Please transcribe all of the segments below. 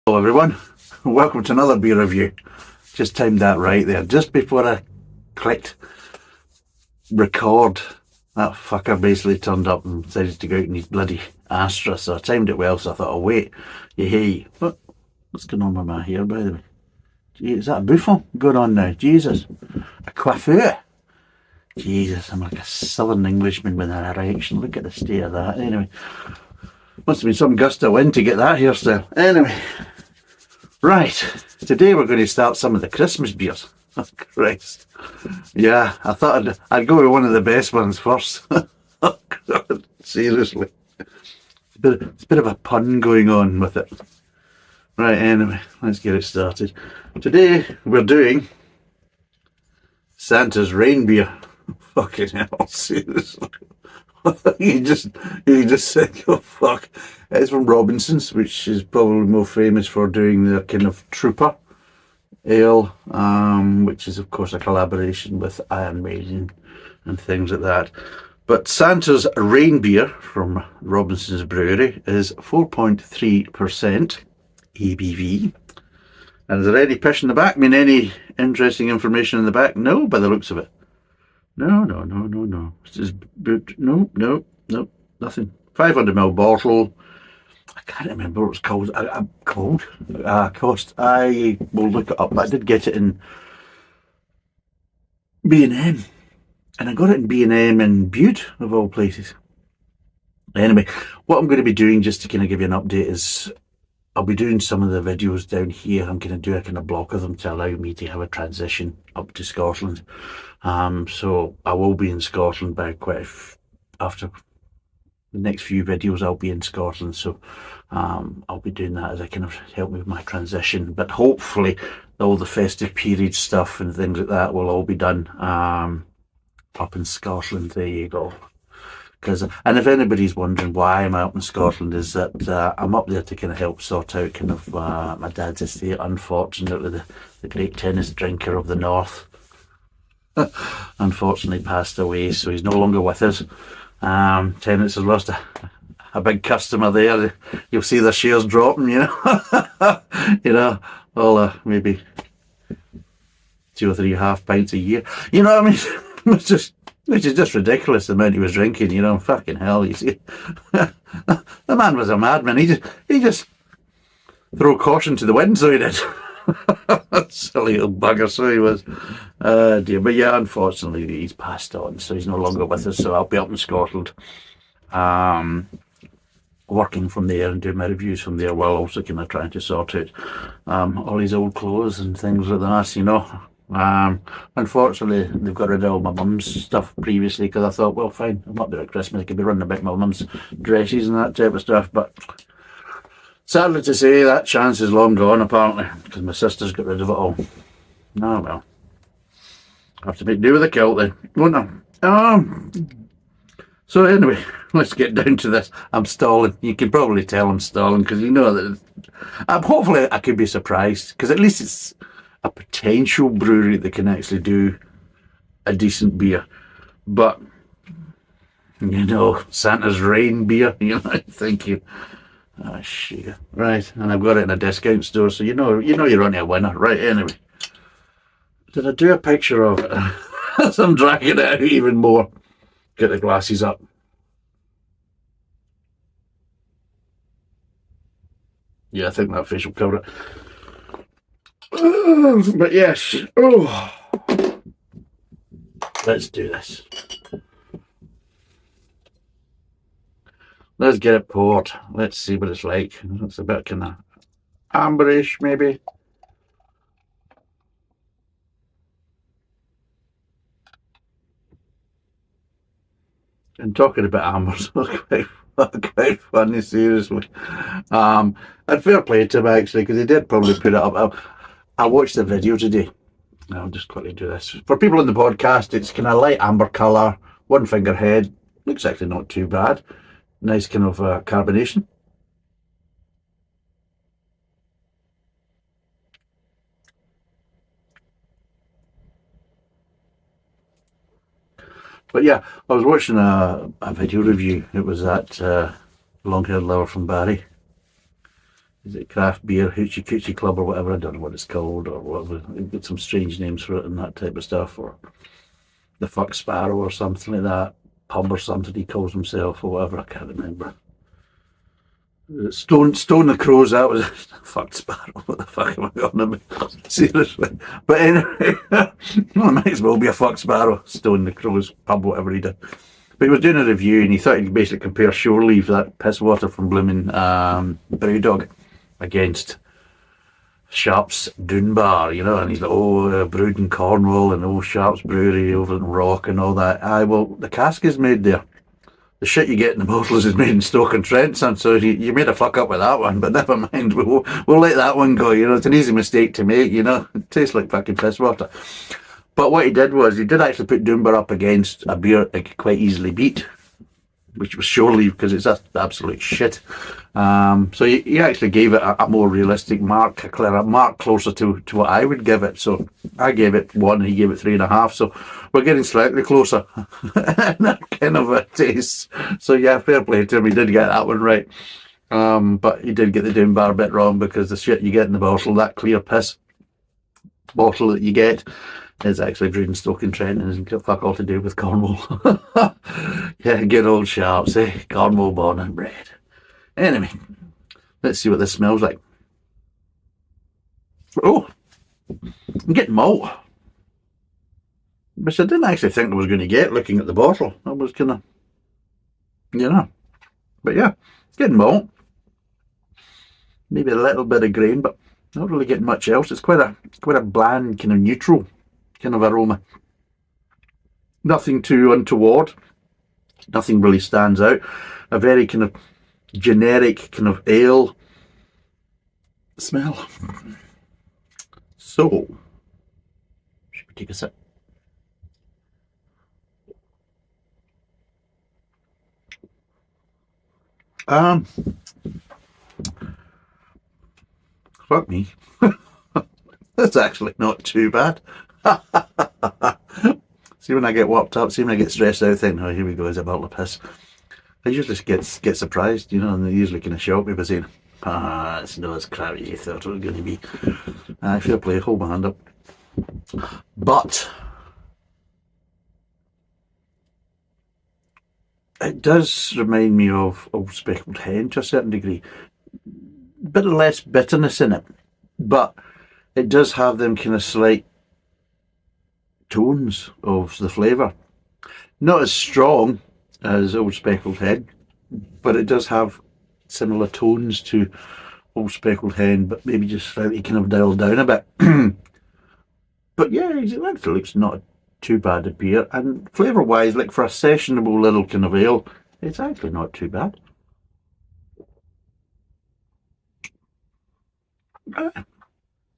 Hello everyone, welcome to another beer review. Just timed that right there. Just before I clicked record, that fucker basically turned up and decided to go out in his bloody Astra, so I timed it well, so I thought, oh wait, hey, what's going on with my hair, by the way? Gee, is that a buffon going on now? Jesus. A coiffeur. Jesus, I'm like a southern Englishman with an erection. Look at the state of that. Anyway, must have been some gust of wind to get that hairstyle. Anyway, right, today we're going to start some of the Christmas beers. Oh, Christ. Yeah, I thought I'd go with one of the best ones first. Oh, God, seriously. It's a bit of a pun going on with it. Right, anyway, let's get it started. Today we're doing Santa's Reinbeer. Fucking hell, seriously. you just think, oh fuck. It's from Robinson's, which is probably more famous for doing their kind of Trooper ale, which is of course a collaboration with Iron Maiden and things like that. But Santa's Reinbeer from Robinson's Brewery is 4.3% ABV. And is there any pish in the back? I mean, any interesting information in the back? No, by the looks of it. No. This is no, nothing. 500ml bottle. I can't remember what it's called. Cost. I will look it up. I did get it in B&M, and I got it in B&M in Bude, of all places. Anyway, what I'm going to be doing, just to kind of give you an update, is I'll be doing some of the videos down here. I'm going to do a kind of block of them to allow me to have a transition up to Scotland. So I will be in Scotland by after the next few videos. I'll be in Scotland, so I'll be doing that as a kind of help me with my transition. But hopefully, all the festive period stuff and things like that will all be done up in Scotland. There you go. And if anybody's wondering why I'm out in Scotland, is that I'm up there to kind of help sort out kind of my dad's estate. Unfortunately, the great tennis drinker of the north unfortunately passed away, so he's no longer with us. Tenants has lost a big customer there. You'll see their shares dropping, all maybe 2 or 3 half pints a year. You know what I mean? Which is just ridiculous, the amount he was drinking, fucking hell, you see. The man was a madman. He just threw caution to the wind, so he did. Silly little bugger, so he was. Dear. But yeah, unfortunately, he's passed on, so he's no longer with us, so I'll be up in Scotland, working from there and doing my reviews from there, while also kind of trying to sort out all his old clothes and things like that, Unfortunately, they've got rid of all my mum's stuff previously, because I thought, well, fine, I'm up there at Christmas, I could be running about my mum's dresses and that type of stuff, but sadly to say, that chance is long gone, apparently, because my sister's got rid of it all. Oh, well. I have to make do with the kilt then, won't I? So anyway, let's get down to this. I'm stalling. You can probably tell I'm stalling, because you know that hopefully I could be surprised, because at least it's a potential brewery that can actually do a decent beer. But Santa's Reinbeer, thank you. Oh shit. Right, and I've got it in a discount store, so you're only a winner. Right, anyway. Did I do a picture of it? As I'm dragging it out even more. Get the glasses up. Yeah, I think that fish will cover it. But yes, let's do this. Let's get it poured. Let's see what it's like. It's a bit kind of amberish, maybe. And talking about ambers, quite funny, seriously. And fair play to him, actually, because he did probably put it up. I watched the video today. I'll just quickly do this. For people in the podcast, it's kind of light amber colour, one finger head. Looks actually not too bad. Nice kind of carbonation. But yeah, I was watching a video review. It was that long-haired lover from Barry. is it craft beer, Hoochie Coochie Club or whatever, I don't know what it's called or whatever. They've got some strange names for it and that type of stuff, or the Fuck Sparrow or something like that, pub or something he calls himself or whatever, I can't remember. Stone the Crows, that was fucked Sparrow. What the fuck am I on about? Seriously. But anyway, well, it might as well be a fuck Sparrow. Stone the Crows pub, whatever he did. But he was doing a review and he thought he'd basically compare Shore Leave, that piss water from blooming Brewdog, against Sharp's Dunbar, you know, and he's like, brewed in Cornwall and Sharp's Brewery over in Rock and all that. Aye, well, the cask is made there. The shit you get in the bottles is made in Stoke-on-Trent, son, so you made a fuck up with that one, but never mind, we'll let that one go, you know, it's an easy mistake to make, you know, it tastes like fucking piss water. But what he did was, he did actually put Dunbar up against a beer it could quite easily beat, which was Shore Leave, because it's absolute shit. So he actually gave it a more realistic mark, a mark closer to what I would give it. So I gave it 1 and he gave it 3.5. So we're getting slightly closer in that kind of a taste. So yeah, fair play to him. He did get that one right. But he did get the Dunbar bit wrong, because the shit you get in the bottle, that clear piss bottle that you get, is actually brewed in Stoke-on-Trent and hasn't got fuck all to do with Cornwall. Yeah, good old Sharps, eh? Cornwall born and bred. Anyway, let's see what this smells like. Oh, I'm getting malt, which I didn't actually think I was going to get looking at the bottle. I was kind of, you know, but yeah, getting malt. Maybe a little bit of grain, but not really getting much else. It's quite a bland, kind of neutral kind of aroma. Nothing too untoward. Nothing really stands out. A very kind of generic kind of ale smell. So, should we take a sip? Fuck me. That's actually not too bad. See, when I get worked up, see when I get stressed out, thinking, oh, here we go, is a bottle of piss. I usually get surprised, you know, and they usually kind of shock me by saying, it's not as crap as you thought it was going to be. Fair play, hold my hand up. But it does remind me of Old Speckled Hen to a certain degree. Bit less bitterness in it, but it does have them kind of slight tones of the flavour. Not as strong as Old Speckled Hen, but it does have similar tones to Old Speckled Hen, but maybe just slightly kind of dialed down a bit. But yeah, it actually looks not too bad a beer, and flavour wise, like for a sessionable little kind of ale, it's actually not too bad.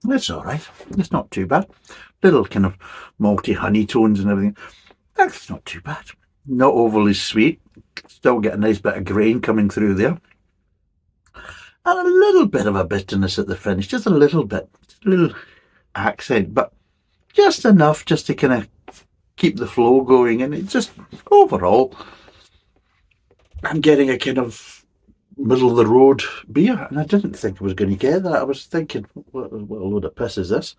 It's alright, it's not too bad. Little kind of malty honey tones and everything. That's not too bad. Not overly sweet. Still get a nice bit of grain coming through there. And a little bit of a bitterness at the finish. Just a little bit. Just a little accent. But just enough just to kind of keep the flow going. And it just, overall, I'm getting a kind of middle of the road beer. And I didn't think I was going to get that. I was thinking, what a load of piss is this?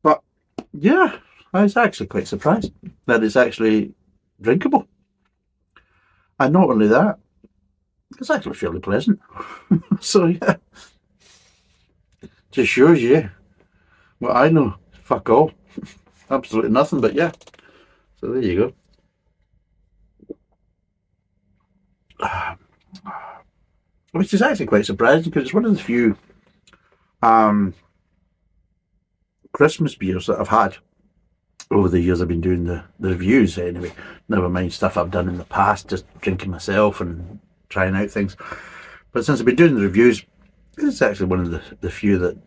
But yeah, I was actually quite surprised that it's actually drinkable. And not only that, it's actually fairly pleasant. So yeah, just shows you what I know. Fuck all. Absolutely nothing, but yeah. So there you go. Which is actually quite surprising, because it's one of the few Christmas beers that I've had over the years I've been doing the reviews anyway. Never mind stuff I've done in the past, just drinking myself and trying out things. But since I've been doing the reviews, it's actually one of the few that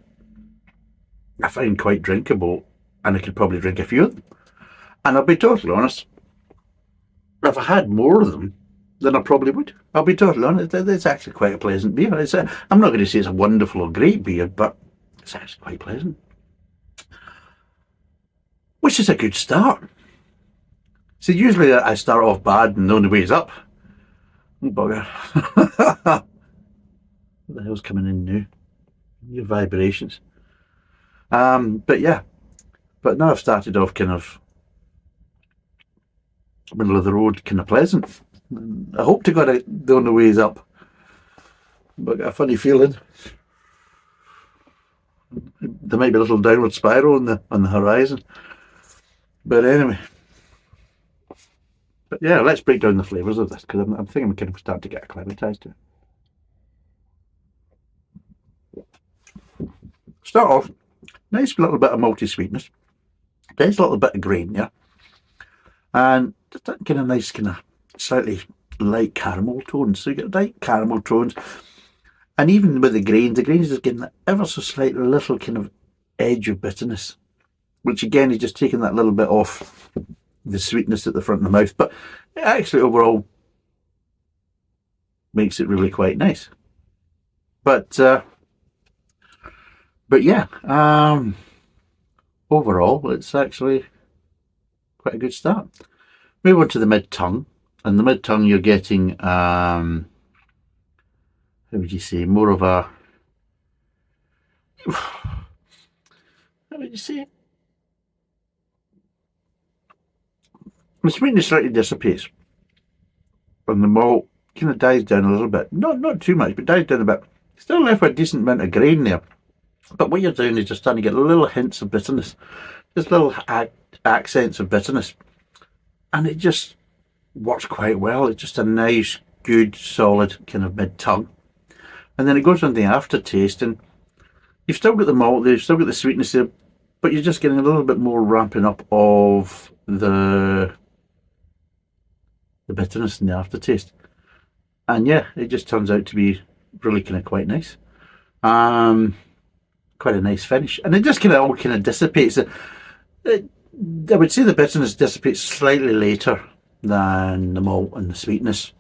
I find quite drinkable, and I could probably drink a few of them. And I'll be totally honest, if I had more of them, then I probably would. I'll be totally honest, it's actually quite a pleasant beer. I'm not going to say it's a wonderful or great beer, but it's actually quite pleasant. Which is a good start. See, usually I start off bad and the only way is up. Oh, bugger. What the hell's coming in now? New vibrations. But yeah, but now I've started off kind of middle of the road, kind of pleasant. I hope to God the only way is up, but I got a funny feeling there might be a little downward spiral on the horizon. But anyway, but yeah, let's break down the flavours of this, because I'm thinking we kind of start to get acclimatised to it. Start off, nice little bit of malty sweetness, nice little bit of grain, yeah, and just that kind of nice, kind of slightly light caramel tones. So you get light caramel tones, and even with the grains is getting that ever so slightly little kind of edge of bitterness, which again is just taking that little bit off the sweetness at the front of the mouth, but it actually overall makes it really quite nice. But yeah, overall it's actually quite a good start. Move on to the mid-tongue, and the mid-tongue you're getting, how would you say, more of a, how would you say, the sweetness slightly dissipates, and the malt kind of dies down a little bit. Not too much, but dies down a bit. Still left with a decent amount of grain there. But what you're doing is just starting to get little hints of bitterness, just little accents of bitterness, and it just works quite well. It's just a nice, good, solid kind of mid-tongue, and then it goes on the aftertaste, and you've still got the malt there, you've still got the sweetness there, but you're just getting a little bit more ramping up of the bitterness in the aftertaste, and yeah, it just turns out to be really kind of quite nice. Quite a nice finish, and it just kind of all kind of dissipates. I would say the bitterness dissipates slightly later than the malt and the sweetness,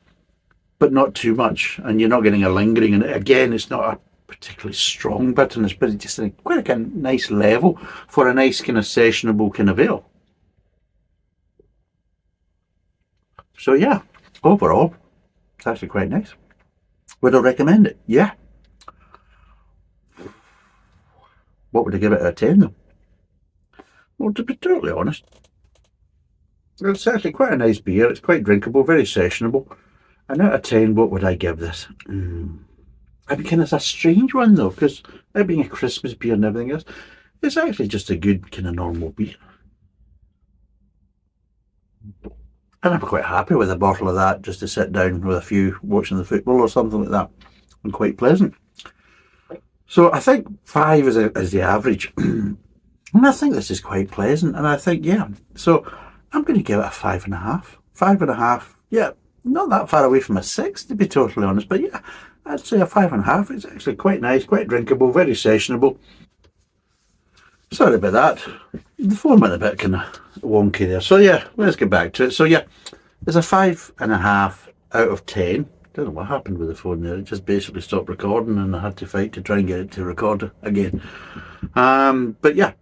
but not too much, and you're not getting a lingering. And again, it's not a particularly strong bitterness, but it's just quite a kind of nice level for a nice kind of sessionable kind of ale. So yeah, overall, it's actually quite nice. Would I recommend it? Yeah. What would I give it out of 10 though? Well, to be totally honest, it's actually quite a nice beer. It's quite drinkable, very sessionable. And out of 10, what would I give this? I mean, kind of a strange one though, because it being a Christmas beer and everything else, it's actually just a good kind of normal beer. And I'm quite happy with a bottle of that just to sit down with a few watching the football or something like that. And quite pleasant. So I think 5 is the average. And I think this is quite pleasant. And I think, yeah, so I'm going to give it a 5.5. 5.5, yeah, not that far away from a 6 to be totally honest. But yeah, I'd say a 5.5. It's actually quite nice, quite drinkable, very sessionable. Sorry about that. The phone went a bit kind of wonky there. So yeah, let's get back to it. So yeah, there's a 5.5 out of 10. Don't know what happened with the phone there. It just basically stopped recording, and I had to fight to try and get it to record again. But yeah,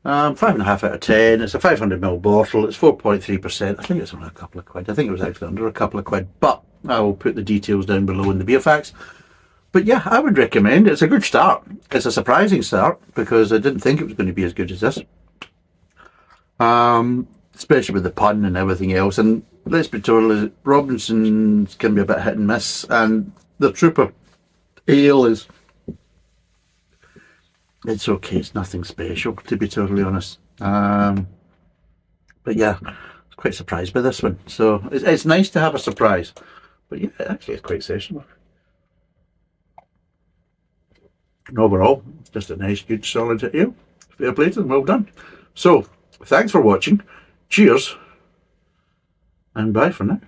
5.5 out of 10. It's a 500ml bottle. It's 4.3%. I think it's only a couple of quid. I think it was actually under a couple of quid, but I will put the details down below in the beer facts. But yeah, I would recommend it. It's a good start. It's a surprising start because I didn't think it was going to be as good as this. Especially with the pun and everything else. And let's be told, Robinson's can be a bit hit and miss, and the Trooper Ale it's okay, it's nothing special, to be totally honest. But yeah, I was quite surprised by this one. So it's nice to have a surprise. But yeah, actually it's quite sessionable. And overall, just a nice, good, solid ale. Fair play to them, well done. So, thanks for watching. Cheers, and bye for now.